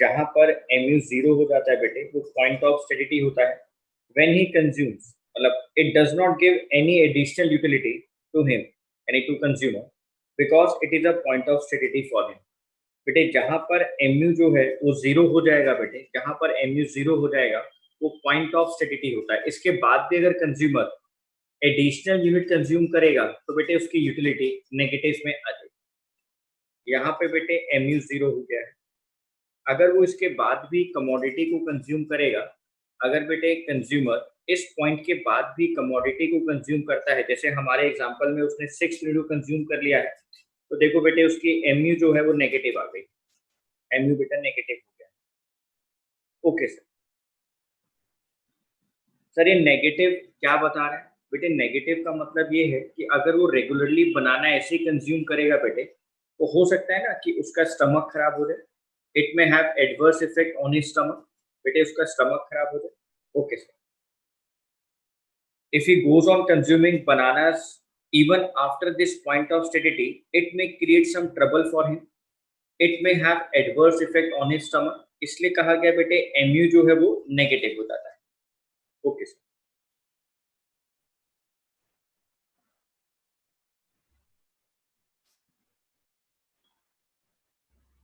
जहां पर MU 0 हो जाता है बेटे, वो पॉइंट ऑफ स्टेडिटी होता है. व्हेन ही कंज्यूम्स, मतलब it does not give any additional utility to him, यानी to consumer, because it is a point of satiety for him. बेटे जहां पर MU जो है वो 0 हो जाएगा बेटे, जहां पर MU 0 हो जाएगा वो पॉइंट ऑफ स्टेडिटी होता है. इसके बाद भी अगर कंज्यूमर एडिशनल यूनिट कंज्यूम करेगा तो बेटे उसकी यूटिलिटी नेगेटिव में आ जाएगी. यहाँ पे बेटे MU 0 हो गया है. अगर वो इसके बाद भी कमोडिटी को कंज्यूम करेगा, अगर बेटे कंज्यूमर इस पॉइंट के बाद भी कमोडिटी को कंज्यूम करता है, जैसे हमारे एग्जांपल में उसने 6 यूनिट कंज्यूम कर लिया है, तो देखो बेटे उसकी MU जो है वो नेगेटिव आ गई. MU बेटा नेगेटिव हो गया. Okay sir. सर ये नेगेटिव क्या बता रहा है बेटे? नेगेटिव का मतलब ये है कि अगर वो रेगुलरली बनाना ऐसे ही कंज्यूम करेगा बेटे, तो हो सकता है ना कि उसका स्टमक खराब हो जाए. It may have adverse effect on his stomach. बेटे उसका स्टमक खराब हो जाए. Okay sir. If he goes on consuming bananas even after this point of steadity, it may create some trouble for him. It may have adverse effect on his stomach. इसलिए कहा गया बेटे MU जो है वो नेगेटिव हो जाता है. Okay sir.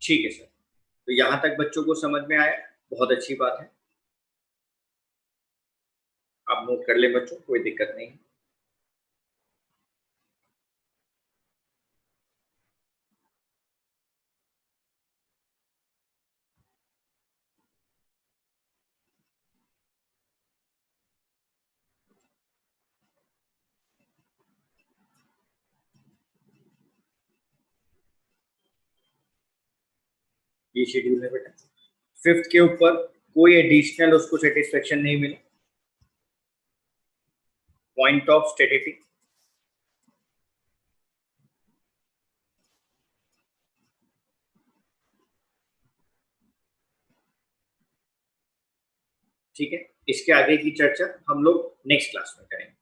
ठीक है सर. तो यहाँ तक बच्चों को समझ में आया, बहुत अच्छी बात है. आप नोट कर ले बच्चों, कोई दिक्कत नहीं. ये शेड्यूल है बेटा. फिफ्थ के ऊपर कोई एडिशनल उसको सेटिस्फेक्शन नहीं मिला, पॉइंट ऑफ स्टेटिटी। ठीक है, इसके आगे की चर्चा हम लोग नेक्स्ट क्लास में करेंगे।